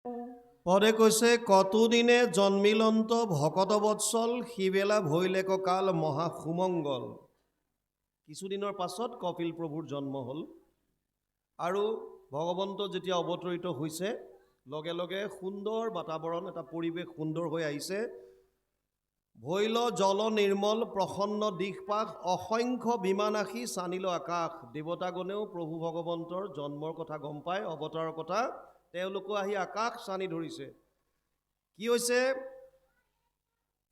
পদে কৈছে কতদিনে জন্মিলন্ত ভকত বৎসল সিবেলা ভৈলেক কাল মহা সুমংগল। কিছুদিনৰ পাছত কপিল প্ৰভুৰ জন্ম হ'ল আৰু ভগৱন্ত যেতিয়া অৱতৰিত হৈছে লগে লগে সুন্দৰ বাতাবৰণ, এটা পৰিৱেশ সুন্দৰ হৈ আহিছে। ভৈল জল নিৰ্মল প্ৰসন্ন দিশপাশ, অসংখ্য বিমানাসী চানিল আকাশ। দেৱতাগণেও প্ৰভু ভগৱন্তৰ জন্মৰ কথা গম পায়, অৱতাৰৰ কথা। তেওঁলোকো আহি আকাশ চানি ধৰিছে। কি হৈছে?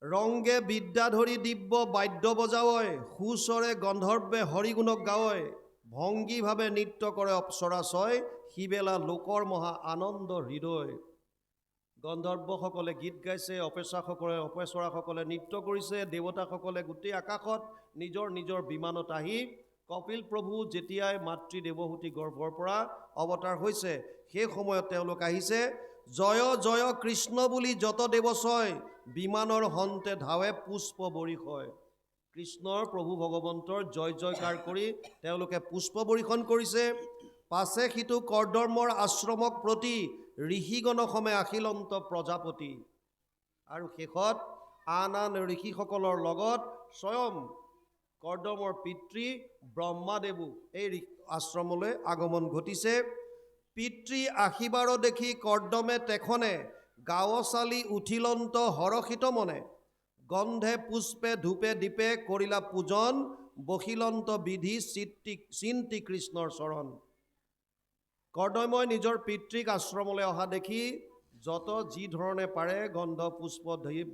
ৰংগে বিদ্যা ধৰি দিব্য বাদ্য বজাৱয়, সুস্বৰে গন্ধৰ্বে হৰিগুণক গাৱয়, ভংগীভাৱে নৃত্য কৰে অপ্সৰাচয়, সিবেলা লোকৰ মহা আনন্দ হৃদয়। গন্ধৰ্বসকলে গীত গাইছে, অপেচৰাসকলে নৃত্য কৰিছে, দেৱতাসকলে গোটেই আকাশত নিজৰ নিজৰ বিমানত আহি কপিল প্ৰভু যেতিয়াই মাতৃ দেৱহূতি গৰ্ভৰ পৰা অৱতাৰ হৈছে, সেই সময়ত তেওঁলোক আহিছে। জয় জয় কৃষ্ণ বুলি যত দেৱচয়, বিমানৰ হন্তে ধাৱে পুষ্প বৰিষয়। কৃষ্ণৰ প্ৰভু ভগৱন্তৰ জয় জয়কাৰ কৰি তেওঁলোকে পুষ্প বৰিষণ কৰিছে। পাছে সিটো কৰ্দমৰ আশ্ৰমক প্ৰতি, ঋষিগণসমে আখিলন্ত প্ৰজাপতি। আৰু শেষত আন আন ঋষিসকলৰ লগত স্বয়ং কৰ্দমৰ পিতৃ ব্ৰহ্মাদেৱো এই আশ্ৰমলৈ আগমন ঘটিছে। পিতৃ আশীবাৰ দেখি কৰ্দমে তেখনে, গাঁও চালি উঠিলন্ত হৰষিত মনে, গন্ধে পুষ্পে ধূপে দীপে কৰিলা পূজন, বখিলন্ত বিধি চিন্তি কৃষ্ণৰ চৰণ। কৰ্দমই নিজৰ পিতৃক আশ্ৰমলৈ অহা দেখি যত যি ধৰণে পাৰে গন্ধ পুষ্প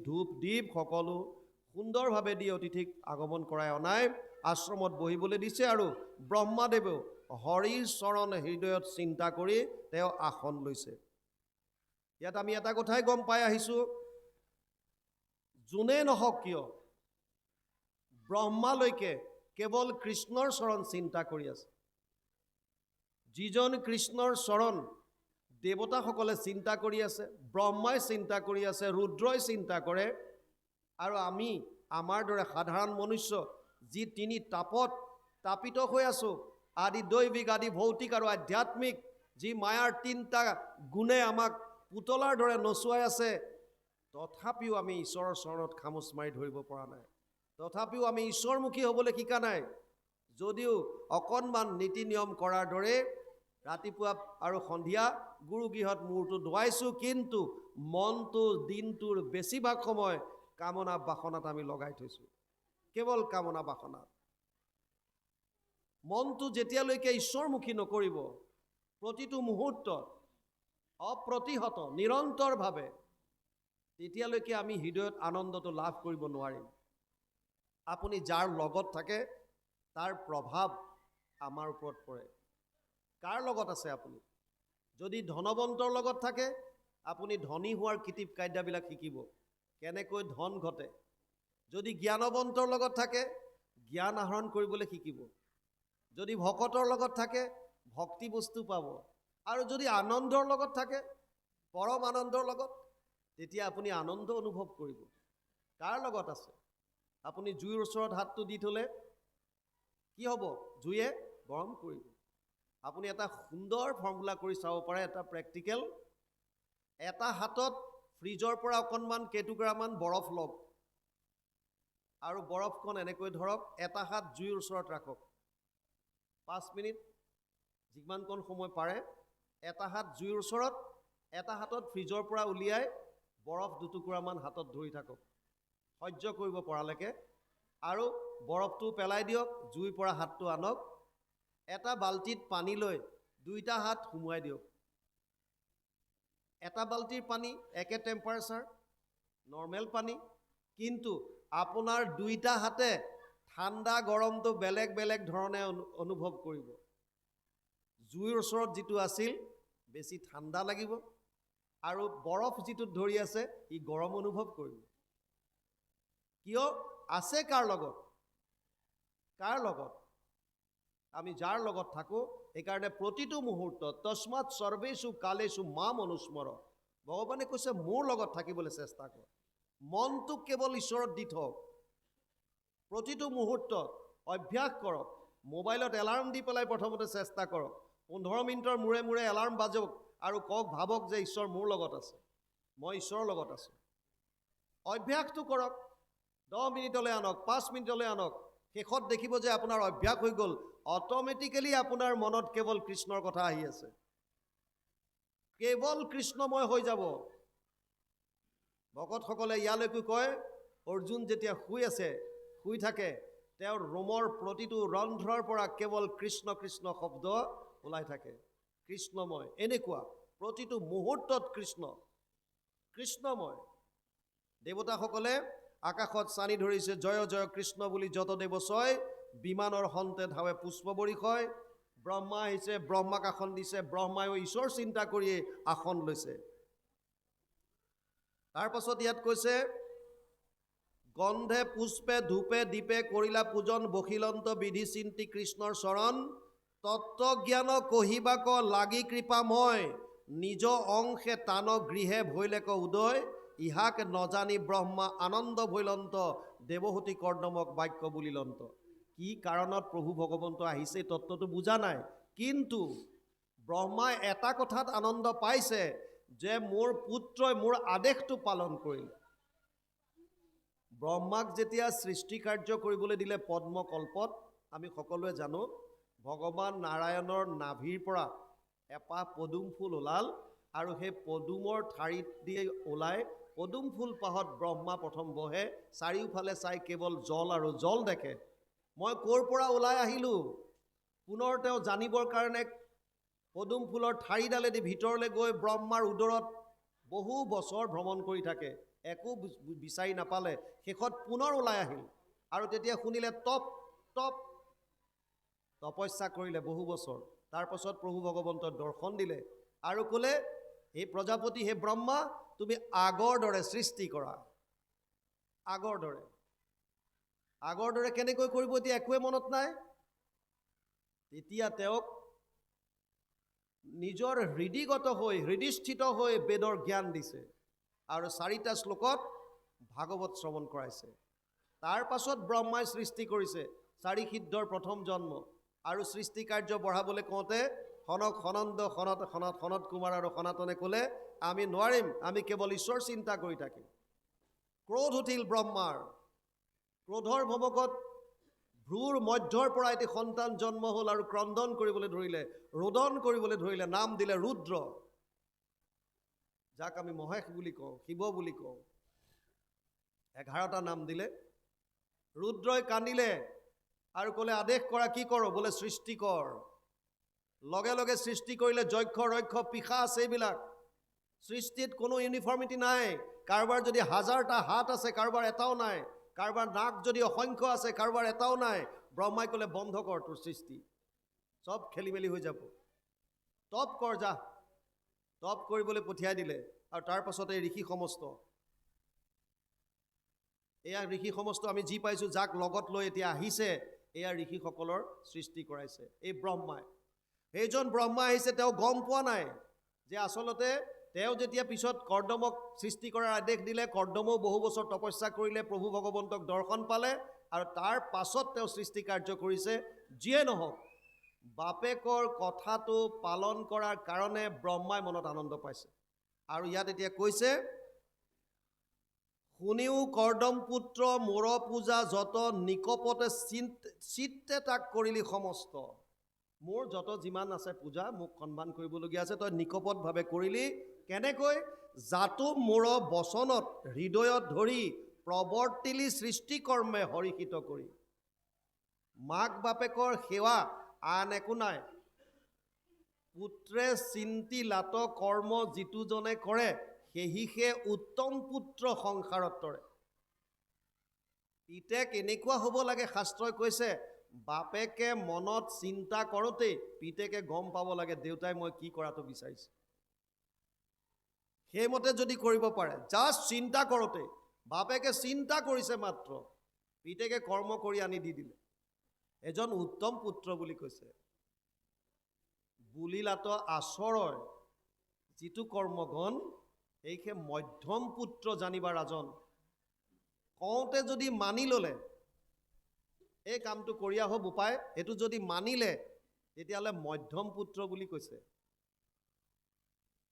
ধূপ দীপ সকলো সুন্দৰভাৱে দি অতিথিক আগমন কৰাই অনাই আশ্ৰমত বহিবলৈ দিছে। আৰু ব্ৰহ্মাদেৱেও হৰিৰ চৰণ হৃদয়ত চিন্তা কৰি তেওঁ আসন লৈছে। ইয়াত আমি এটা কথাই গম পাই আহিছোঁ, যোনে নহওক কিয় ব্ৰহ্মালৈকে কেৱল কৃষ্ণৰ চৰণ চিন্তা কৰি আছে। যিজন কৃষ্ণৰ চৰণ দেৱতাসকলে চিন্তা কৰি আছে, ব্ৰহ্মাই চিন্তা কৰি আছে, ৰুদ্ৰই চিন্তা কৰে, আৰু আমি আমাৰ দৰে সাধাৰণ মনুষ্য যি তিনি তাপত তাপিত হৈ আছোঁ, আদি দৈবিক আদি ভৌতিক আৰু আধ্যাত্মিক যি মায়াৰ তিনিটা গুণে আমাক পুতলাৰ দৰে নচুৱাই আছে, তথাপিও আমি ঈশ্বৰৰ চৰণত খামোচ মাৰি ধৰিব পৰা নাই। তথাপিও আমি ঈশ্বৰমুখী হ'বলৈ শিকা নাই। যদিও অকণমান নীতি নিয়ম কৰাৰ দৰে ৰাতিপুৱা আৰু সন্ধিয়া গুৰুগৃহত মূৰটো ধুৱাইছোঁ, কিন্তু মনটো দিনটোৰ বেছিভাগ সময় কামনা বাসনাত আমি লগাই থৈছোঁ। কেৱল কামনা বাসনাত মনটো যেতিয়ালৈকে ঈশ্বৰমুখী নকৰিব, প্ৰতিটো মুহূৰ্তত অপ্ৰতিহত নিৰন্তৰভাৱে, তেতিয়ালৈকে আমি হৃদয়ত আনন্দটো লাভ কৰিব নোৱাৰিম। আপুনি যাৰ লগত থাকে তাৰ প্ৰভাৱ আমাৰ ওপৰত পৰে। কাৰ লগত আছে আপুনি? যদি ধনৱন্তৰ লগত থাকে, আপুনি ধনী হোৱাৰ কীৰ্তি কাৰ্যবিলাক শিকিব, কেনেকৈ ধন ঘটে। যদি জ্ঞানৱন্তৰ লগত থাকে, জ্ঞান আহৰণ কৰিবলৈ শিকিব। যদি ভকতৰ লগত থাকে, ভক্তি বস্তু পাব। আৰু যদি আনন্দৰ লগত থাকে, পৰম আনন্দৰ লগত, তেতিয়া আপুনি আনন্দ অনুভৱ কৰিব। কাৰ লগত আছে? আপুনি জুইৰ ওচৰত হাতটো দি থ'লে কি হ'ব? জুয়ে গৰম কৰিব। আপুনি এটা সুন্দৰ ফৰ্মুলা কৰি চাব পাৰে, এটা প্ৰেক্টিকেল। এটা হাতত ফ্ৰিজৰ পৰা অকণমান কেইটুকুৰামান বৰফ লওক, আৰু বৰফখন এনেকৈ ধৰক, এটা হাত জুইৰ ওচৰত ৰাখক, 5 মিনিট যিমানকণ সময় পাৰে, এটা হাত জুইৰ ওচৰত, এটা হাতত ফ্ৰিজৰ পৰা উলিয়াই বৰফ দুটুকুৰামান হাতত ধৰি থাকক সহ্য কৰিব পৰালৈকে, আৰু বৰফটো পেলাই দিয়ক, জুইৰ পৰা হাতটো আনক, এটা বাল্টিত পানী লৈ দুইটা হাত সুমুৱাই দিয়ক। এটা বাল্টিৰ পানী একে টেম্পাৰেচাৰ, নৰ্মেল পানী, কিন্তু আপোনাৰ দুইটা হাতে ঠাণ্ডা গৰমটো বেলেগ বেলেগ ধৰণে অনুভৱ কৰিব। জুইৰ ওচৰত যিটো আছিল বেছি ঠাণ্ডা লাগিব, আৰু বৰফ যিটোত ধৰি আছে ই গৰম অনুভৱ কৰিব। কিয়? আছে কাৰ লগত? কাৰ লগত? আমি যাৰ লগত থাকোঁ। সেইকাৰণে প্ৰতিটো মুহূৰ্তত তস্মাৎ সৰ্বেষু কালেষু মাম অনুস্মৰ। ভগৱানে কৈছে মোৰ লগত থাকিবলৈ চেষ্টা কৰ। মনটোক কেৱল ঈশ্বৰত দি থওক। প্ৰতিটো মুহূৰ্তত অভ্যাস কৰক। মোবাইলত এলাৰ্ম দি পেলাই প্ৰথমতে চেষ্টা কৰক, 15 মিনিটৰ মূৰে মূৰে এলাৰ্ম বাজক আৰু কওক, ভাবক যে ঈশ্বৰ মোৰ লগত আছে, মই ঈশ্বৰৰ লগত আছোঁ। অভ্যাসটো কৰক, 10 মিনিটলৈ আনক, 5 মিনিটলৈ আনক। শেষত দেখিব যে আপোনাৰ অভ্যাস হৈ গ'ল। অট'মেটিকেলি আপোনাৰ মনত কেৱল কৃষ্ণৰ কথা আহি আছে, কেৱল কৃষ্ণময় হৈ যাব। ভকতসকলে ইয়ালৈকে কয়, অৰ্জুন যেতিয়া শুই থাকে, তেওঁৰ ৰোমৰ প্ৰতিটো ৰন্ধ্ৰৰ পৰা কেৱল কৃষ্ণ কৃষ্ণ শব্দ ওলাই থাকে। কৃষ্ণময়, এনেকুৱা প্ৰতিটো মুহূৰ্তত কৃষ্ণময়। দেৱতাসকলে আকাশত চানি ধৰিছে, জয় জয় কৃষ্ণ বুলি যত দেৱ ছয়, বিমানৰ সন্তে ধাৱে পুষ্প বৰিষয়। ব্ৰহ্মা আহিছে, ব্ৰহ্মাক আসন দিছে, ব্ৰহ্মায়ো ঈশ্বৰ চিন্তা কৰিয়ে আসন লৈছে। তাৰ পাছত ইয়াত কৈছে, গন্ধে পুষ্পে ধূপে দীপে কৰিলা পূজন, বখিলন্ত বিধি চিন্তি কৃষ্ণৰ চৰণ, তত্ত্বজ্ঞান কহিবাক লাগি কৃপাময়, নিজ অংশে তান গৃহে ভৈলেক উদয়, ইহাক নজানি ব্ৰহ্মা আনন্দ ভৈলন্ত, দেৱহূতি কৰ্দমক বাক্য বুলিলন্ত। কি কাৰণত প্ৰভু ভগৱন্ত আহিছে এই তত্ত্বটো বুজা নাই, কিন্তু ব্ৰহ্মাই এটা কথাত আনন্দ পাইছে যে মোৰ পুত্ৰই মোৰ আদেশটো পালন কৰিলে। ব্ৰহ্মাক যেতিয়া সৃষ্টি কাৰ্য কৰিবলৈ দিলে পদ্মকল্পত, আমি সকলোৱে জানো ভগৱান নাৰায়ণৰ নাভিৰ পৰা এপাহ পদুম ফুল ওলাল, আৰু সেই পদুমৰ ঠাৰিত দিয়ে ওলাই পদুম ফুল পাহত ব্ৰহ্মা প্ৰথম বহে, চাৰিওফালে চাই কেৱল জল আৰু জল দেখে। মই ক'ৰ পৰা ওলাই আহিলোঁ, পুনৰ তেওঁ জানিবৰ কাৰণে পদুম ফুলৰ ঠাৰিডালেদি ভিতৰলৈ গৈ ব্ৰহ্মাৰ উদৰত বহু বছৰ ভ্ৰমণ কৰি থাকে, একো বিচাৰি নাপালে। শেষত পুনৰ ওলাই আহিল, আৰু তেতিয়া শুনিলে তপস্যা কৰিলে বহু বছৰ। তাৰ পাছত প্ৰভু ভগৱন্তৰ দৰ্শন দিলে আৰু ক'লে, হে প্ৰজাপতি, হে ব্ৰহ্মা, তুমি আগৰ দৰে সৃষ্টি কৰা। আগৰ দৰে কেনেকৈ কৰিব এতিয়া একোৱে মনত নাই। তেতিয়া তেওঁক নিজৰ হৃদিস্থিত হৈ বেদৰ জ্ঞান দিছে, আৰু 4টা শ্লোকত ভাগৱত শ্ৰৱণ কৰাইছে। তাৰ পাছত ব্ৰহ্মাই সৃষ্টি কৰিছে 4 সিদ্ধৰ প্ৰথম জন্ম, আৰু সৃষ্টি কাৰ্য বঢ়াবলৈ কওঁতে সনত কুমাৰ আৰু সনাতনে ক'লে, আমি নোৱাৰিম, আমি কেৱল ঈশ্বৰ চিন্তা কৰি থাকিম। ক্ৰোধ উঠিল ব্ৰহ্মাৰ, ক্ৰোধৰ ভমকত ভ্ৰুৰ মধ্যৰ পৰা এটি সন্তান জন্ম হ'ল, আৰু ক্ৰন্দন কৰিবলৈ ধৰিলে, ৰোদন কৰিবলৈ ধৰিলে, নাম দিলে ৰুদ্ৰ, যাক আমি মহেশ বুলি কওঁ, শিৱ বুলি কওঁ। 11টা নাম দিলে। ৰুদ্ৰই কান্দিলে আৰু ক'লে, আদেশ কৰা, কি কৰোঁ? বোলে সৃষ্টি কৰ। লগে লগে সৃষ্টি কৰিলে, যক্ষ ৰক্ষ পিশাচ এইবিলাক। সৃষ্টিত কোনো ইউনিফৰ্মিটি নাই। কাৰোবাৰ যদি 1000টা হাত আছে, কাৰোবাৰ এটাও নাই। কাৰোবাৰ নাক যদি অসংখ্য আছে, কাৰোবাৰ এটাও নাই। ব্ৰহ্মাই ক'লে, বন্ধ কৰ তোৰ সৃষ্টি, চব খেলি মেলি হৈ যাব, তপ কৰ যা। তপ কৰিবলৈ পঠিয়াই দিলে, আৰু তাৰ পাছতে ঋষি সমস্ত, এয়া ঋষি সমস্ত আমি যি পাইছোঁ, যাক লগত লৈ এতিয়া আহিছে, এয়া ঋষিসকলৰ সৃষ্টি কৰাইছে এই ব্ৰহ্মাই। সেইজন ব্ৰহ্মা আহিছে, তেওঁ গম পোৱা নাই যে আচলতে তেওঁ যেতিয়া পিছত কৰ্দমক সৃষ্টি কৰাৰ আদেশ দিলে, কৰ্দমও বহু বছৰ তপস্যা কৰিলে, প্ৰভু ভগৱন্তক দৰ্শন পালে, আৰু তাৰ পাছত তেওঁ সৃষ্টি কাৰ্য কৰিছে। যিয়ে নহওক, বাপেকৰ কথাটো পালন কৰাৰ কাৰণে ব্ৰহ্মাই মনত আনন্দ পাইছে। আৰু ইয়াত এতিয়া কৈছে, শুনিও কৰ্দম পুত্ৰ মোৰ পূজা যত, নিকপতে চিত্তে তাক কৰিলি সমস্ত। মোৰ যত যিমান আছে পূজা, মোক সন্মান কৰিবলগীয়া আছে, তই নিকপটভাৱে কৰিলি। কেনেকৈ? জাতো মোৰ বচনত হৃদয়ত ধৰি, প্ৰৱৰ্তিলি সৃষ্টি কৰ্মে হৰিষিত কৰি। মাক বাপেকৰ সেৱা আন একো নাই। পুত্ৰে চিন্তি লাত কৰ্ম যিটোজনে কৰে, সেহিহে উত্তম পুত্ৰ সংসাৰত তৰে। পিতেক এনেকুৱা হ'ব লাগে, শাস্ত্ৰই কৈছে, বাপেকে মনত চিন্তা কৰোঁতেই পিতেকে গম পাব লাগে, দেউতাই মই কি কৰাটো বিচাৰিছে। সেইমতে যদি কৰিব পাৰে, জাষ্ট চিন্তা কৰোঁতে, বাপেকে চিন্তা কৰিছে মাত্ৰ, পিতেকে কৰ্ম কৰি আনি দি দিলে, এজন উত্তম পুত্ৰ বুলি কৈছে। বুলিলাত আচৰয় যিটো কৰ্মগণ, সেইহে মধ্যম পুত্ৰ জানিবা ৰাজন। কওঁতে যদি মানি ল'লে, এই কামটো কৰি আহো বোপাই, সেইটো যদি মানিলে, তেতিয়াহ'লে মধ্যম পুত্ৰ বুলি কৈছে।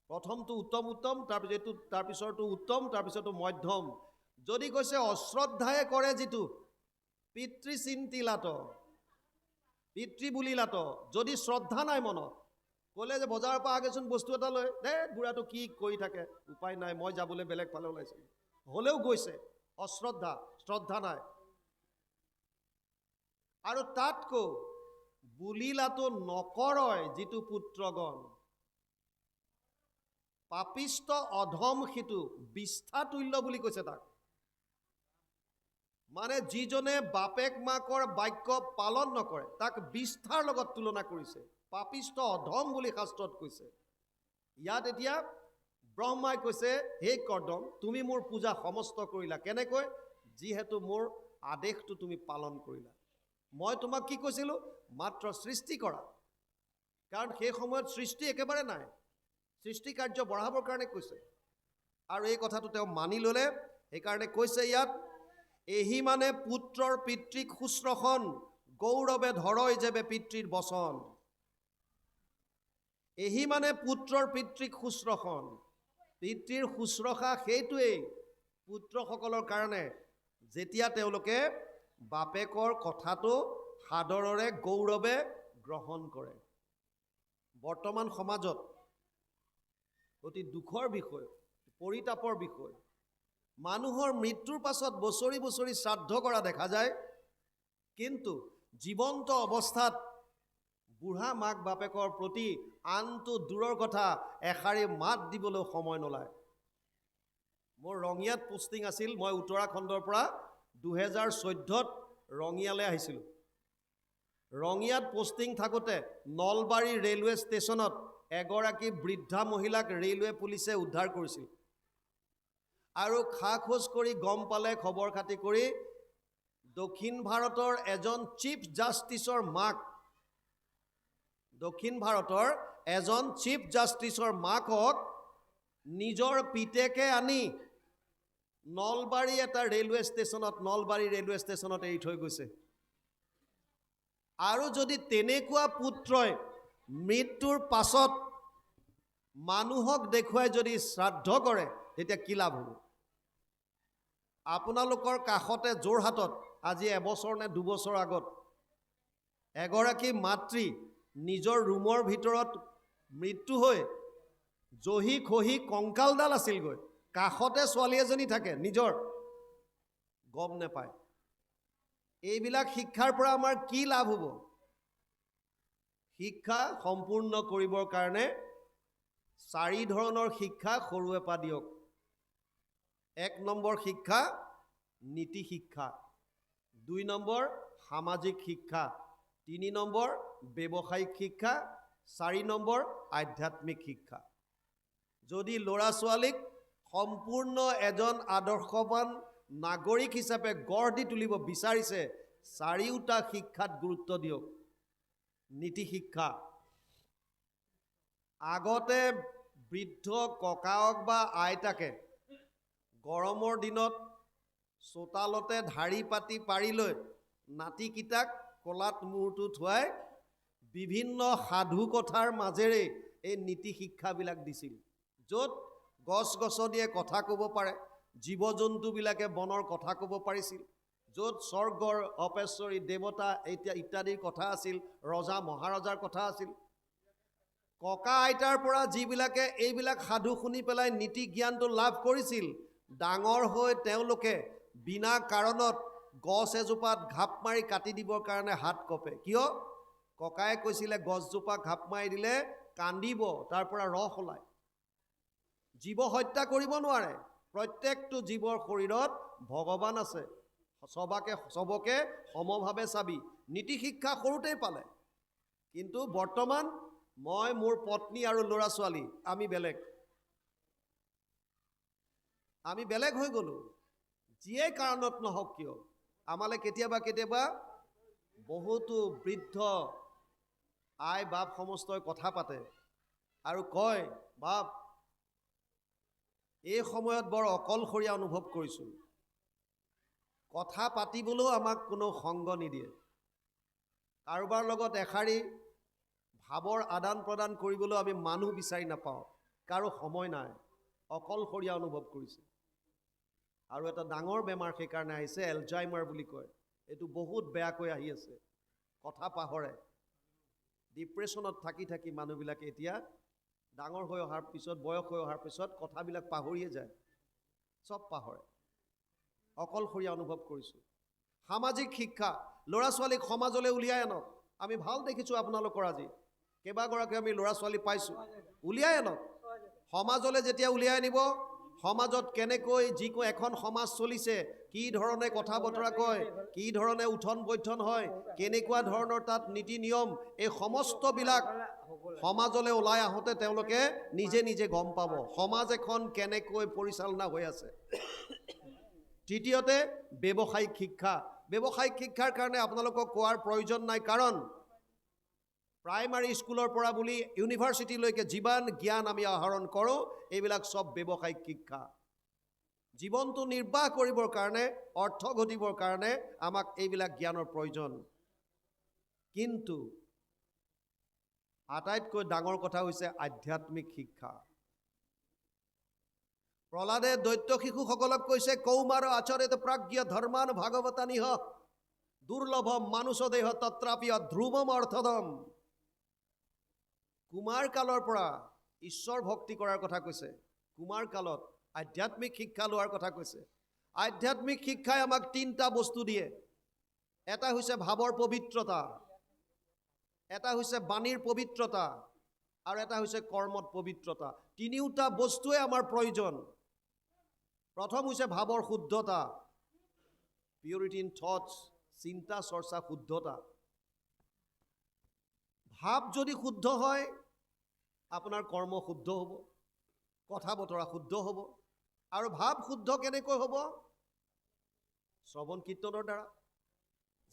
প্ৰথমটো উত্তম উত্তম, তাৰপিছৰটো উত্তম, তাৰপিছৰটো মধ্যম। যদি কৈছে অশ্ৰদ্ধায়ে কৰে যিটো পিতৃচিন্তিলাত, পিতৃ বুলিলাত, যদি শ্ৰদ্ধা নাই মনত, ক'লে যে বজাৰৰ পৰা আগেচোন বস্তু এটা লৈ বুঢ়াটো কি কৰি থাকে, উপায় নাই, মই যাবলৈ বেলেগ ফালে ওলাইছিলোঁ, হ'লেও গৈছে, অশ্ৰদ্ধা, শ্ৰদ্ধা নাই। আৰু তাতকৈ বুলিলাটো নকৰয় যিটো পুত্ৰগণ, পাপিষ্ট অধম সিটো বিষ্ঠাতুল্য বুলি কৈছে তাক। মানে যিজনে বাপেক মাকৰ বাক্য পালন নকৰে তাক বিষ্ঠাৰ লগত তুলনা কৰিছে, পাপিষ্ট অধম বুলি শাস্ত্ৰত কৈছে। ইয়াত এতিয়া ব্ৰহ্মাই কৈছে, হে কৰ্দম, তুমি মোৰ পূজা সমস্ত কৰিলা, কেনেকৈ? যিহেতু মোৰ আদেশটো তুমি পালন কৰিলা। মই তোমাক কি কৈছিলোঁ? মাত্ৰ সৃষ্টি কৰা, কাৰণ সেই সময়ত সৃষ্টি একেবাৰে নাই, সৃষ্টি কাৰ্য বঢ়াবৰ কাৰণে কৈছে। আৰু এই কথাটো তেওঁ মানি ল'লে, সেইকাৰণে কৈছে ইয়াত, এহি মানে পুত্ৰৰ পিতৃক শুশ্ৰূষণ, গৌৰৱে ধৰয় যেবে পিতৃৰ বচন। এহি মানে পুত্ৰৰ পিতৃক শুশ্ৰূষণ, পিতৃৰ শুশ্ৰূষা সেইটোৱেই পুত্ৰসকলৰ কাৰণে, যেতিয়া তেওঁলোকে বাপেকৰ কথাটো সাদৰেৰে গৌৰৱে গ্ৰহণ কৰে। বৰ্তমান সমাজত অতি দুখৰ বিষয়, পৰিতাপৰ বিষয়, মানুহৰ মৃত্যুৰ পাছত বছৰি বছৰি শ্ৰাদ্ধ কৰা দেখা যায়, কিন্তু জীৱন্ত অৱস্থাত বুঢ়া মাক বাপেকৰ প্ৰতি আনটো দূৰৰ কথা এষাৰি মাত দিবলৈ সময় নোলায়। মোৰ ৰঙিয়াত পোষ্টিং আছিল, মই উত্তৰাখণ্ডৰ পৰা 2014ত ৰঙিয়ালৈ আহিছিলোঁ। ৰঙিয়াত পোষ্টিং থাকোঁতে নলবাৰী ৰেলৱে ষ্টেচনত এগৰাকী বৃদ্ধা মহিলাক ৰেলৱে পুলিচে উদ্ধাৰ কৰিছিল। আৰু খা খোজ কৰি গম পালে, খবৰ খাতি কৰি, দক্ষিণ ভাৰতৰ এজন চিফ জাষ্টিছৰ মাক, দক্ষিণ ভাৰতৰ এজন চিফ জাষ্টিছৰ মাকক নিজৰ পিতেকে আনি নলবাৰী এটা ৰেলৱে ষ্টেচনত, নলবাৰী ৰেলৱে ষ্টেচনত এৰি থৈ গৈছে। আৰু যদি তেনেকুৱা পুত্ৰই মৃত্যুৰ পাছত মানুহক দেখুৱাই যদি শ্ৰাদ্ধ কৰে, তেতিয়া কি লাভ হ'ব? আপোনালোকৰ কাষতে যোৰহাটত আজি এবছৰ নে দুবছৰ আগত এগৰাকী মাতৃ নিজৰ ৰুমৰ ভিতৰত মৃত্যু হৈ জহি খহি কংকালডাল আছিলগৈ, কাষতে ছোৱালী এজনী থাকে, নিজৰ গম নেপায়। এইবিলাক শিক্ষাৰ পৰা আমাৰ কি লাভ হ'ব? শিক্ষা সম্পূৰ্ণ কৰিবৰ কাৰণে 4 ধৰণৰ শিক্ষা সৰুৰে পৰা দিয়ক। 1 নম্বৰ শিক্ষা নীতি শিক্ষা, 2 নম্বৰ সামাজিক শিক্ষা, 3 নম্বৰ ব্যৱসায়িক শিক্ষা, 4 নম্বৰ আধ্যাত্মিক শিক্ষা। যদি ল'ৰা ছোৱালীক সম্পূৰ্ণ এজন আদৰ্শৱান নাগৰিক হিচাপে গঢ় দি তুলিব বিচাৰিছে, 4টা শিক্ষাত গুৰুত্ব দিয়ক। নীতি শিক্ষা, আগতে বৃদ্ধ ককাওক বা আইতাকে গৰমৰ দিনত চোতালতে ধাৰি পাতি পাৰি লৈ নাতিকেইটাক কলাত মূৰটো থোৱাই বিভিন্ন সাধু কথাৰ মাজেৰে এই নীতি শিক্ষাবিলাক দিছিল, য'ত গছ গছনিয়ে কথা ক'ব পাৰে, জীৱ জন্তুবিলাকে বনৰ কথা ক'ব পাৰিছিল, য'ত স্বৰ্গৰ অপেশ্বৰী দেৱতা ইত্যাদিৰ কথা আছিল, ৰজা মহাৰজাৰ কথা আছিল। ককা আইতাৰ পৰা যিবিলাকে এইবিলাক সাধু শুনি পেলাই নীতি জ্ঞানটো লাভ কৰিছিল, ডাঙৰ হৈ তেওঁলোকে বিনা কাৰণত গছ এজোপাত ঘাপ মাৰি কাটি দিবৰ কাৰণে হাত কপে। কিয়? ককায়ে কৈছিলে গছজোপা ঘাপ মাৰি দিলে কান্দিব, তাৰ পৰা ৰস ওলায়। জীৱ হত্যা কৰিব নোৱাৰে, প্ৰত্যেকটো জীৱৰ শৰীৰত ভগৱান আছে, চবকে সমভাৱে চাবি। নীতি শিক্ষা সৰুতেই পালে। কিন্তু বৰ্তমান মই, মোৰ পত্নী আৰু ল'ৰা ছোৱালী, আমি বেলেগ হৈ গ'লোঁ। যিয়েই কাৰণত নহওক কিয়, আমালে কেতিয়াবা বহুতো বৃদ্ধ আই বাপ সমস্তই কথা পাতে আৰু কয়, বাপ এই সময়ত বৰ অকলশৰীয়া অনুভৱ কৰিছোঁ, কথা পাতিবলৈও আমাক কোনো সংগ নিদিয়ে, কাৰোবাৰ লগত এষাৰি ভাৱৰ আদান প্ৰদান কৰিবলৈ আমি মানুহ বিচাৰি নাপাওঁ। কাৰো সময় নাই, অকলশৰীয়া অনুভৱ কৰিছে। আৰু এটা ডাঙৰ বেমাৰ সেইকাৰণে আহিছে, এলজাইমাৰ বুলি কয়। এইটো বহুত বেয়াকৈ আহি আছে, কথা পাহৰে। ডিপ্ৰেশ্যনত থাকি থাকি মানুহবিলাকে এতিয়া ডাঙৰ হৈ অহাৰ পিছত, বয়স হৈ অহাৰ পিছত কথাবিলাক পাহৰিয়ে যায়, চব পাহৰে, অকলশৰীয়া অনুভৱ কৰিছোঁ। সামাজিক শিক্ষা, ল'ৰা ছোৱালীক সমাজলৈ উলিয়াই আনক। আমি ভাল দেখিছোঁ আপোনালোকৰ আজি কেইবাগৰাকী আমি ল'ৰা ছোৱালী পাইছোঁ, উলিয়াই আনক। সমাজলৈ যেতিয়া উলিয়াই আনিব, সমাজত কেনেকৈ এখন সমাজ চলিছে, কি ধৰণে কথা বতৰা কয়, কি ধৰণে উঠন বৈঠন হয়, কেনেকুৱা ধৰণৰ তাত নীতি নিয়ম, এই সমস্তবিলাক সমাজলৈ ওলাই আহোঁতে তেওঁলোকে নিজে নিজে গম পাব সমাজ এখন কেনেকৈ পৰিচালনা হৈ আছে। তৃতীয়তে ব্যৱসায়িক শিক্ষা। ব্যৱসায়িক শিক্ষাৰ কাৰণে আপোনালোকক কোৱাৰ প্ৰয়োজন নাই, কাৰণ প্ৰাইমাৰী স্কুলৰ পৰা বুলি ইউনিভাৰ্চিটিলৈকে যিমান জ্ঞান আমি আহৰণ কৰোঁ, এইবিলাক চব ব্যৱসায়িক শিক্ষা। জীৱনটো নিৰ্বাহ কৰিবৰ কাৰণে, অৰ্থ ঘটিবৰ কাৰণে আমাক এইবিলাক জ্ঞানৰ প্ৰয়োজন। কিন্তু আটাইতকৈ ডাঙৰ কথা হৈছে আধ্যাত্মিক শিক্ষা। প্ৰহ্লাদে দৈত্য শিশুসকলক কৈছে, কৌমাৰ আচৰিত প্ৰাজ্ঞ ধৰ্মান ভাগৱতানিহ দুৰ্লভম মানুষদেহ তত্ৰাপিয় ধ্ৰুৱম অৰ্থদম। কুমাৰ কালৰ পৰা ঈশ্বৰ ভক্তি কৰাৰ কথা কৈছে, কুমাৰ কালত আধ্যাত্মিক শিক্ষা লোৱাৰ কথা কৈছে। আধ্যাত্মিক শিক্ষাই আমাক তিনিটা বস্তু দিয়ে। এটা হৈছে ভাৱৰ পবিত্ৰতা, এটা হৈছে বাণীৰ পবিত্ৰতা, আৰু এটা হৈছে কৰ্মত পবিত্ৰতা। তিনিওটা বস্তুৱে আমাৰ প্ৰয়োজন। প্ৰথম হৈছে ভাৱৰ শুদ্ধতা, পিউৰিটি ইন থটছ, চিন্তা চৰ্চা শুদ্ধতা। ভাৱ যদি শুদ্ধ হয়, আপোনাৰ কৰ্ম শুদ্ধ হ'ব, কথা বতৰা শুদ্ধ হ'ব। আৰু ভাৱ শুদ্ধ কেনেকৈ হ'ব? শ্ৰৱণ কীৰ্তনৰ দ্বাৰা।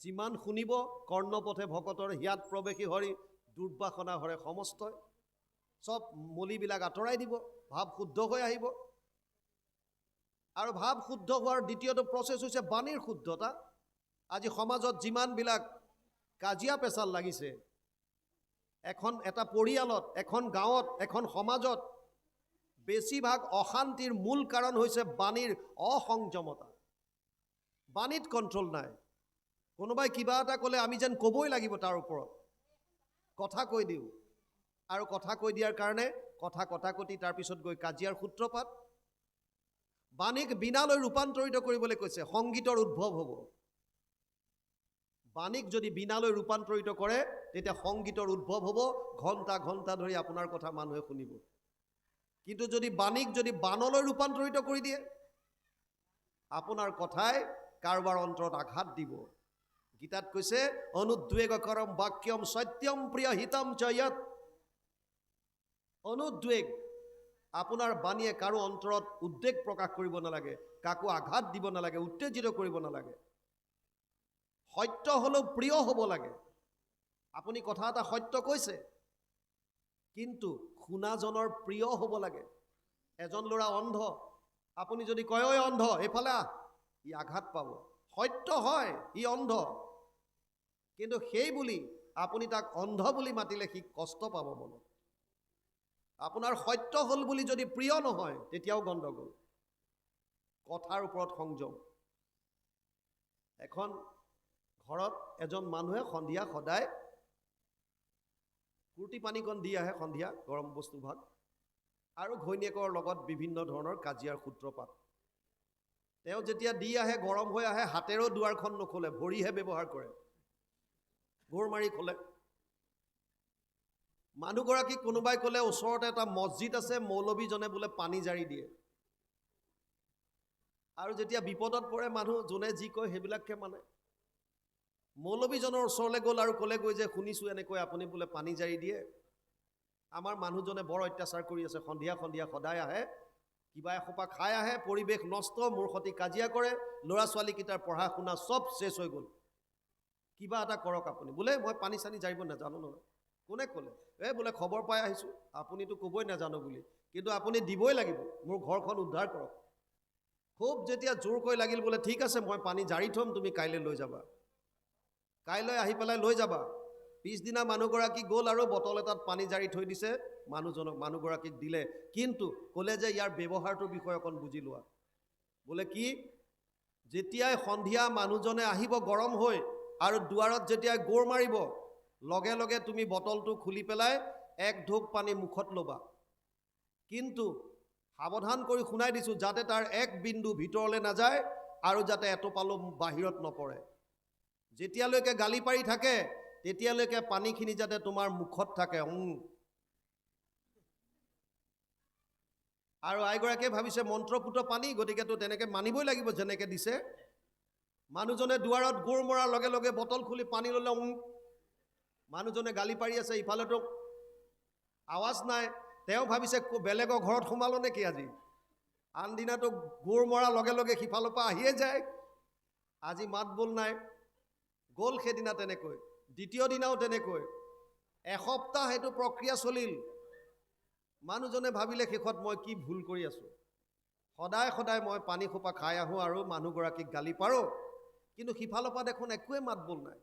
যিমান শুনিব, কৰ্ণপথে ভকতৰ হিয়াত প্ৰৱেশী হৰি দুৰ্বাসনা হৰে সমস্তই। চব মলিবিলাক আঁতৰাই দিব, ভাৱ শুদ্ধ হৈ আহিব। আৰু ভাৱ শুদ্ধ হোৱাৰ দ্বিতীয়টো প্ৰচেছ হৈছে বাণীৰ শুদ্ধতা। আজি সমাজত যিমানবিলাক কাজিয়া পেচাল লাগিছে, এটা পৰিয়ালত, এখন গাঁৱত, এখন সমাজত বেছিভাগ অশান্তিৰ মূল কাৰণ হৈছে বাণীৰ অসংযমতা। বাণীত কণ্ট্ৰল নাই। কোনোবাই কিবা এটা ক'লে আমি যেন ক'বই লাগিব তাৰ ওপৰত, কথা কৈ দিওঁ। আৰু কথা কৈ দিয়াৰ কাৰণে কথা কটাকটি, তাৰপিছত গৈ কাজিয়াৰ সূত্ৰপাত। বাণীক বীণালৈ ৰূপান্তৰিত কৰিবলৈ কৈছে, সংগীতৰ উদ্ভৱ হ'ব। বাণীক যদি বীণালৈ ৰূপান্তৰিত কৰে, তেতিয়া সংগীতৰ উদ্ভৱ হ'ব, ঘণ্টা ঘণ্টা ধৰি আপোনাৰ কথা মানুহে শুনিব। কিন্তু যদি বাণীক যদি বানলৈ ৰূপান্তৰিত কৰি দিয়ে, আপোনাৰ কথাই কাৰোবাৰ অন্তৰত আঘাত দিব। গীতাত কৈছে, অনুদ্বেগকৰম বাক্যম সত্যম প্ৰিয় হিতম জয়ত। অনুদ্বেগ, আপোনাৰ বাণীয়ে কাৰো অন্তৰত উদ্বেগ প্ৰকাশ কৰিব নালাগে, কাকো আঘাত দিব নালাগে, উত্তেজিত কৰিব নালাগে। সত্য হ'লেও প্ৰিয় হ'ব লাগে। আপুনি কথা এটা সত্য কৈছে, কিন্তু শুনাজনৰ প্ৰিয় হ'ব লাগে। এজন ল'ৰা অন্ধ, আপুনি যদি কয়, ঐ অন্ধ এইফালে আহ, ই আঘাত পাব। সত্য হয়, ই অন্ধ, কিন্তু সেই বুলি আপুনি তাক অন্ধ বুলি মাতিলে সি কষ্ট পাব মনত। আপোনাৰ সত্য হ'ল বুলি যদি প্ৰিয় নহয়, তেতিয়াও গণ্ডগোল। কথাৰ ওপৰত সংযম। এখন ঘৰত এজন মানুহে সন্ধিয়া সদায় কুৰ্তি পানীকণ দি আহে, সন্ধিয়া গৰম বস্তু ভাগ, আৰু ঘৈণীয়েকৰ লগত বিভিন্ন ধৰণৰ কাজিয়াৰ সূত্ৰপাত। তেওঁ যেতিয়া দি আহে, গৰম হৈ আহে, হাতেৰেও দুৱাৰখন নোখোলে, ভৰিহে ব্যৱহাৰ কৰে, গোৰ মাৰি খোলে। মানুহগৰাকীক কোনোবাই ক'লে ওচৰতে এটা মছজিদ আছে, মৌলবীজনে বোলে পানী জাৰি দিয়ে। আৰু যেতিয়া বিপদত পৰে মানুহ, যোনে যি কয় সেইবিলাককে মানে। মৌলবীজনৰ ওচৰলৈ গ'ল আৰু ক'লেগৈ যে, শুনিছোঁ এনেকৈ আপুনি বোলে পানী জাৰি দিয়ে, আমাৰ মানুহজনে বৰ অত্যাচাৰ কৰি আছে, সন্ধিয়া সন্ধিয়া সদায় আহে, কিবা এসোপা খাই আহে, পৰিৱেশ নষ্ট, মোৰ সৈতে কাজিয়া কৰে, ল'ৰা ছোৱালীকেইটাৰ পঢ়া শুনা চব শেষ হৈ গ'ল, কিবা এটা কৰক আপুনি। বোলে মই পানী চানী জাৰিব নাজানো নহয়। কোনে ক'লে? বোলে খবৰ পাই আহিছোঁ, আপুনিতো ক'বই নাজানো বুলি, কিন্তু আপুনি দিবই লাগিব, মোৰ ঘৰখন উদ্ধাৰ কৰক। খুব যেতিয়া জোৰকৈ লাগিল, বোলে ঠিক আছে মই পানী জাৰি থ'ম, তুমি কাইলৈ লৈ যাবা। কাইলৈ আহি পেলাই লৈ যাবা। পিছদিনা মানুহগৰাকী গ'ল আৰু বটল এটাত পানী জাৰি থৈ দিছে, মানুহগৰাকীক দিলে, কিন্তু ক'লে যে ইয়াৰ ব্যৱহাৰটোৰ বিষয়ে অকণ বুজি লোৱা। বোলে কি, যেতিয়াই সন্ধিয়া মানুহজনে আহিব গৰম হৈ আৰু দুৱাৰত যেতিয়া গোৰ মাৰিব, লগে লগে তুমি বটলটো খুলি পেলাই এক ঢোক পানী মুখত ল'বা। কিন্তু সাৱধান কৰি শুনাই দিছোঁ, যাতে তাৰ এক বিন্দু ভিতৰলৈ নাযায় আৰু যাতে এটোপালো বাহিৰত নপৰে। যেতিয়ালৈকে গালি পাৰি থাকে তেতিয়ালৈকে পানীখিনি যাতে তোমাৰ মুখত থাকে। আৰু আইগৰাকীয়ে ভাবিছে মন্ত্ৰপুত পানী, গতিকেতো তেনেকৈ মানিবই লাগিব যেনেকৈ দিছে। মানুহজনে দুৱাৰত গোৰ মৰাৰ লগে লগে বটল খুলি পানী ল'লে। মানুহজনে গালি পাৰি আছে, ইফালেতো আৱাজ নাই। তেওঁ ভাবিছে বেলেগৰ ঘৰত সোমালো নেকি আজি। আনদিনাতো গোৰ মৰাৰ লগে লগে সিফালৰ পৰা আহিয়ে যায়, আজি মাত বোল নাই। গ'ল সেইদিনা তেনেকৈ, দ্বিতীয় দিনাও তেনেকৈ, এসপ্তাহ সেইটো প্ৰক্ৰিয়া চলিল। মানুহজনে ভাবিলে শেষত মই কি ভুল কৰি আছোঁ, সদায় সদায় মই পানী সোপা খাই আহোঁ আৰু মানুহগৰাকীক গালি পাৰোঁ, কিন্তু সিফালৰ পৰা দেখোন একোৱে মাত বোল নাই।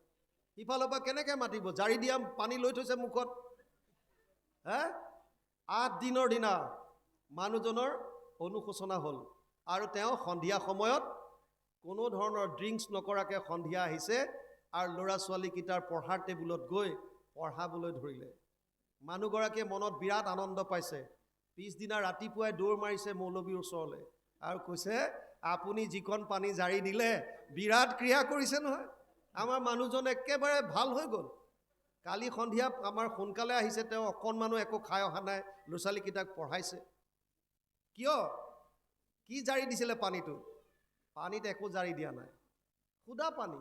সিফালৰ পৰা কেনেকৈ মাতিব, জাৰি দিয়া পানী লৈ থৈছে মুখত। 8 দিনৰ দিনা মানুহজনৰ অনুশোচনা হ'ল আৰু তেওঁ সন্ধিয়া সময়ত কোনো ধৰণৰ ড্ৰিংকছ নকৰাকৈ সন্ধিয়া আহিছে আৰু ল'ৰা ছোৱালীকেইটাৰ পঢ়াৰ টেবুলত গৈ পঢ়াবলৈ ধৰিলে। মানুহগৰাকীয়ে মনত বিৰাট আনন্দ পাইছে। পিছদিনা ৰাতিপুৱাই দৌৰ মাৰিছে মৌলবীৰ ওচৰলৈ আৰু কৈছে, আপুনি যিখন পানী জাৰি দিলে বিৰাট ক্ৰিয়া কৰিছে নহয়, আমাৰ মানুহজন একেবাৰে ভাল হৈ গ'ল। কালি সন্ধিয়া আমাৰ সোনকালে আহিছে, তেওঁ অকণমানো একো খাই অহা নাই, ল'ৰা ছোৱালীকেইটাক পঢ়াইছে। কিয়? কি জাৰি দিছিলে পানীটো? পানীত একো জাৰি দিয়া নাই, সুদা পানী।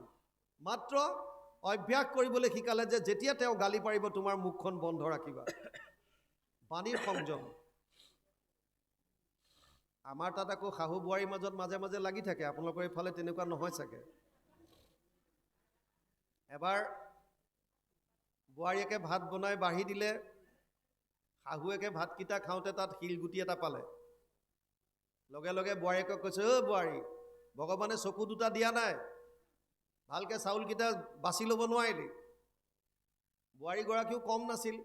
মাত্ৰ অভ্যাস কৰিবলৈ শিকালে যে যেতিয়া তেওঁ গালি পাৰিব তোমাৰ মুখখন বন্ধ ৰাখিবা। পানীৰ সংযম। আমাৰ তাত আকৌ শাহু বোৱাৰীৰ মাজত মাজে মাজে লাগি থাকে, আপোনালোকৰ এইফালে তেনেকুৱা নহয় চাগে। এবাৰ বোৱাৰীয়েকে ভাত বনাই বাঢ়ি দিলে, শাহুৱেকে ভাতকেইটা খাওঁতে তাত শিলগুটি এটা পালে। লগে লগে বোৱাৰীয়েকক কৈছে, বোৱাৰী, ভগৱানে চকু দুটা দিয়া নাই, ভালকৈ চাউলকেইটা বাছি ল'ব নোৱাৰিলি। বোৱাৰীগৰাকীও কম নাছিল,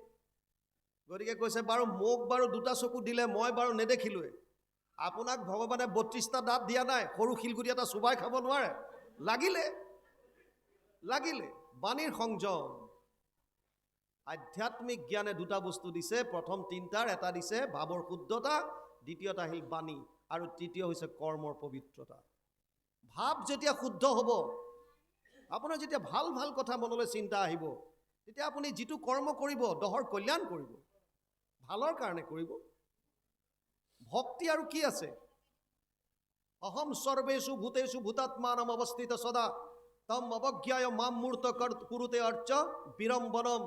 গতিকে কৈছে, বাৰু মোক বাৰু দুটা চকু দিলে, মই বাৰু নেদেখিলোৱে। আপোনাক ভগৱানে 32টা দাঁত দিয়া নাই, সৰু শিলগুটি এটা চুবাই খাব নোৱাৰে? লাগিলে। বাণীৰ সংযম। আধ্যাত্মিক জ্ঞানে দুটা বস্তু দিছে, প্ৰথম 3টাৰ এটা দিছে ভাৱৰ শুদ্ধতা, দ্বিতীয়টা আহিল বাণী, আৰু তৃতীয় হৈছে কৰ্মৰ পবিত্ৰতা। ভাৱ যেতিয়া শুদ্ধ হ'ব, আপোনাৰ যেতিয়া ভাল ভাল কথা মনলৈ চিন্তা আহিব, তেতিয়া আপুনি যিটো কৰ্ম কৰিব দহৰ কল্যাণ কৰিব, ভালৰ কাৰণে কৰিব। ভক্তি আৰু কি আছে? অহম সৰ্বেষু ভূতেষু ভূতাত্মানম অৱস্থিত সদা তম অৱজ্ঞায় মাম মূৰ্ত কুৰুতে অৰ্চ বিৰম্বনম।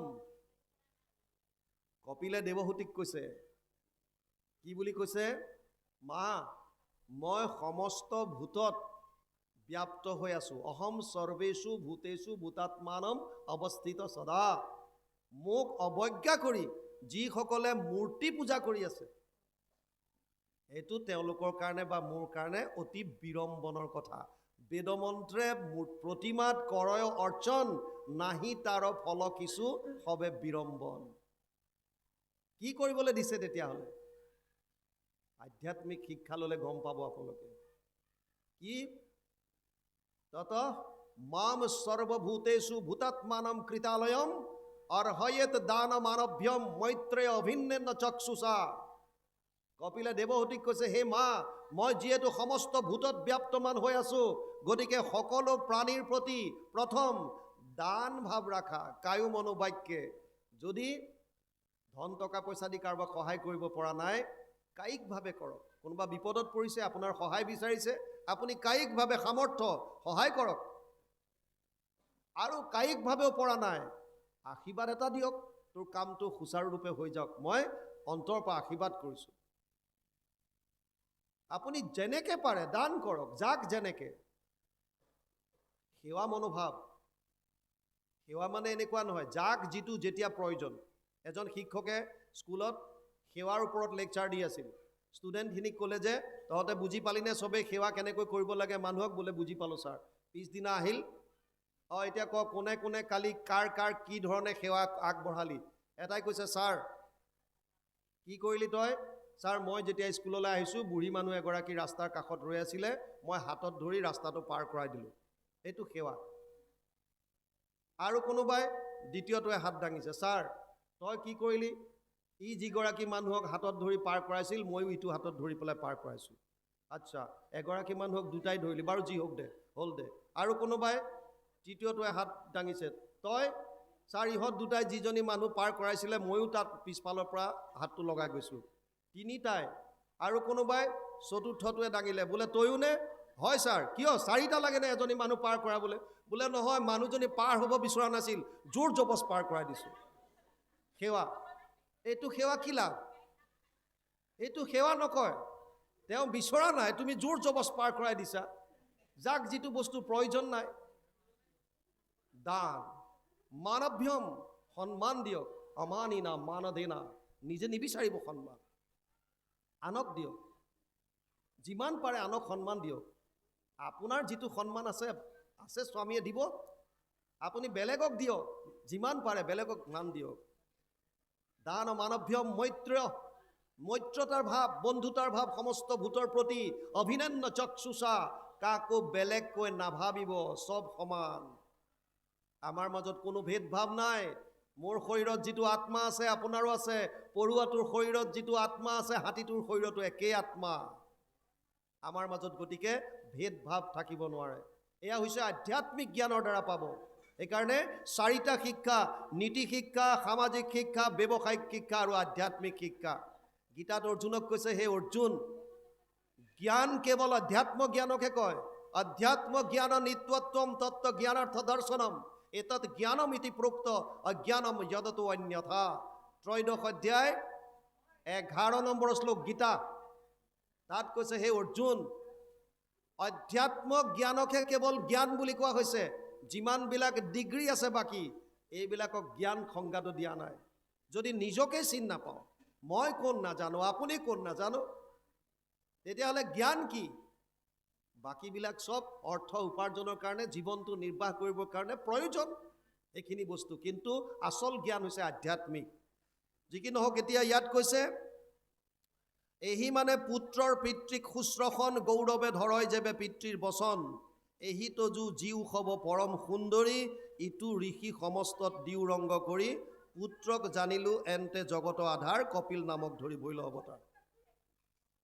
কপিলে দেৱহূতিক কৈছে, কি বুলি কৈছে? মা, মই সমস্ত ভূতত ব্যাপ্ত হৈ আছোঁ। অহম সৰ্বেষু ভূতেষু ভূতাত্মানম অৱস্থিত সদা। মোক অৱজ্ঞা কৰি যিসকলে মূৰ্তি পূজা কৰি আছে, এইটো তেওঁলোকৰ কাৰণে বা মোৰ কাৰণে অতি বিৰম্বনৰ কথা। বেদমন্ত্ৰে প্ৰতিমাত কৰয় অৰ্চন, নাহি তাৰ ফল কিছু সবে বিৰম্বন। কি কৰিবলৈ দিছে তেতিয়াহ'লে? আধ্যাত্মিক শিক্ষা ল'লে গম পাব আপোনালোকে। কি? তত মাম সৰ্বভূতেষু ভূতাত্মানম কৃতালয়ম অৰ্হয়েত দান মানভ্যম মৈত্ৰেয় অভিন্নেন চক্ষুষা। কপিলে দেৱহূতিক কৈছে, হে মা, মই যিহেতু সমস্ত ভূতত ব্যাপ্তমান হৈ আছোঁ, গতিকে সকলো প্ৰাণীৰ প্ৰতি প্ৰথম দান ভাৱ ৰাখা, কায়ো মনোবাক্যে। যদি ধন টকা পইচা দি কাৰোবাক সহায় কৰিব পৰা নাই, কায়িকভাৱে কৰক। কোনোবা বিপদত পৰিছে, আপোনাৰ সহায় বিচাৰিছে, আপুনি কায়িকভাৱে সামৰ্থ্য সহায় কৰক। আৰু কায়িকভাৱেও পৰা নাই, আশীৰ্বাদ এটা দিয়ক, তোৰ কামটো সুচাৰুৰূপে হৈ যাওক, মই অন্তৰৰ পৰা আশীৰ্বাদ কৰিছোঁ। আপুনি যেনেকৈ পাৰে দান কৰক, যাক যেনেকৈ। সেৱা মনোভাৱ। সেৱা মানে এনেকুৱা নহয়, যাক যিটো যেতিয়া প্ৰয়োজন। এজন শিক্ষকে স্কুলত সেৱাৰ ওপৰত লেকচাৰ দি আছিল। ষ্টুডেণ্টখিনিক ক'লে যে, তহঁতে বুজি পালিনে চবেই সেৱা কেনেকৈ কৰিব লাগে মানুহক? বোলে বুজি পালোঁ ছাৰ। পিছদিনা আহিল, এতিয়া ক, কোনে কোনে কালি কাৰ কাৰ কি ধৰণে সেৱা আগবঢ়ালি? এটাই কৈছে, ছাৰ কি কৰিলি তই? ছাৰ মই যেতিয়া স্কুললৈ আহিছোঁ বুঢ়ী মানুহ এগৰাকী ৰাস্তাৰ কাষত ৰৈ আছিলে, মই হাতত ধৰি ৰাস্তাটো পাৰ কৰাই দিলোঁ। এইটো সেৱা। আৰু কোনোবাই দ্বিতীয়টোৱে হাত দাঙিছে, ছাৰ তই কি কৰিলি? ই যিগৰাকী মানুহক হাতত ধৰি পাৰ কৰাইছিল ময়ো ইটো হাতত ধৰি পেলাই পাৰ কৰাইছোঁ। আচ্ছা, এগৰাকী মানুহক দুটাই ধৰিলি, বাৰু যি হওক দে, হ'ল দে। আৰু কোনোবাই তৃতীয়টোৱে হাত দাঙিছে, তই? ছাৰ ইহঁত দুটাই যিজনী মানুহ পাৰ কৰাইছিলে ময়ো তাত পিছফালৰ পৰা হাতটো লগাই গৈছোঁ। তিনিটাই। আৰু কোনোবাই চতুৰ্থটোৱে দাঙিলে, বোলে তয়ো নে? হয় ছাৰ। কিয়? চাৰিটা লাগেনে এজনী মানুহ পাৰ কৰাবলৈ? বোলে নহয়, মানুহজনী পাৰ হ'ব বিচৰা নাছিল, জোৰ জবজ পাৰ কৰাই দিছোঁ। সেৱা। এইটো সেৱা কি লাভ? এইটো সেৱা নকয়। তেওঁ বিচৰা নাই, তুমি জোৰ জবজ পাৰ কৰাই দিছা। যাক যিটো বস্তু প্ৰয়োজন নাই। দান। মানভ্যম, সন্মান দিয়ক। অমানিনা মানধেনা, নিজে নিবিচাৰিব সন্মান, আনক দিয়ক। যিমান পাৰে আনক সন্মান দিয়ক। আপোনাৰ যিটো সন্মান আছে স্বামীয়ে দিব, আপুনি বেলেগক দিয়ক। যিমান পাৰে বেলেগক মান দিয়ক। দান মানভ্যম মৈত্ৰ্য, মৈত্ৰতাৰ ভাৱ, বন্ধুতাৰ ভাৱ সমস্ত ভূতৰ প্ৰতি, অভিনন্য চক্ষুষা, কাকো বেলেগকৈ নাভাবিব, চব সমান। আমাৰ মাজত কোনো ভেদভাৱ নাই। মোৰ শৰীৰত যিটো আত্মা আছে আপোনাৰো আছে, পৰুৱাটোৰ শৰীৰত যিটো আত্মা আছে হাতীটোৰ শৰীৰতো একেই আত্মা। আমাৰ মাজত গতিকে ভেদভাৱ থাকিব নোৱাৰে। এয়া হৈছে আধ্যাত্মিক জ্ঞানৰ দ্বাৰা পাব। সেইকাৰণে চাৰিটা শিক্ষা, নীতি শিক্ষা, সামাজিক শিক্ষা, ব্যৱসায়িক শিক্ষা আৰু আধ্যাত্মিক শিক্ষা। গীতাত অৰ্জুনক কৈছে, হে অৰ্জুন, জ্ঞান কেৱল অধ্যাত্ম জ্ঞানকহে কয়। অধ্যাত্ম জ্ঞান নিত্যত্বম তত্ত্ব জ্ঞানাৰ্থ দৰ্শনম এতৎ জ্ঞানম ইতি প্ৰোক্ত অজ্ঞানম যদতো অন্যথা। ত্ৰয়োদশ অধ্যায় 11 নম্বৰ শ্লোক গীতা। তাত কৈছে, হে অৰ্জুন, অধ্যাত্ম জ্ঞানকহে কেৱল জ্ঞান বুলি কোৱা হৈছে। যিমানবিলাক ডিগ্ৰী আছে বাকী, এইবিলাকক জ্ঞান সংজ্ঞাটো দিয়া নাই। যদি নিজকে চিনি নাপাওঁ, মই কোন নাজানো, আপুনি কোন নাজানো, তেতিয়াহ'লে জ্ঞান কি? বাকীবিলাক চব অৰ্থ উপাৰ্জনৰ কাৰণে, জীৱনটো নিৰ্বাহ কৰিবৰ কাৰণে প্ৰয়োজন এইখিনি বস্তু। কিন্তু আচল জ্ঞান হৈছে আধ্যাত্মিক। যি কি নহওক, এতিয়া ইয়াত কৈছে, এহি মানে পুত্ৰৰ পিতৃক শুশ্ৰূষণ গৌৰৱে ধৰয় যেবে পিতৃৰ বচন, এহি তজু জীউ হব পৰম সুন্দৰী, ইটো ঋষি সমস্তত দিউ ৰংগ কৰি, পুত্ৰক জানিলো এন্তে জগত আধাৰ, কপিল নামক ধৰি ভৈল অৱতাৰ।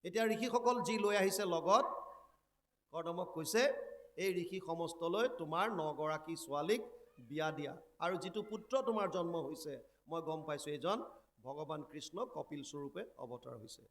এতিয়া ঋষিসকল যি লৈ আহিছে লগত, কৰ্দমক কৈছে, এই ঋষি সমস্তলৈ তোমাৰ 9 গৰাকী ছোৱালীক বিয়া দিয়া। আৰু যিটো পুত্ৰ তোমাৰ জন্ম হৈছে, মই গম পাইছোঁ এইজন ভগৱান কৃষ্ণ কপিল স্বৰূপে অৱতাৰ হৈছে।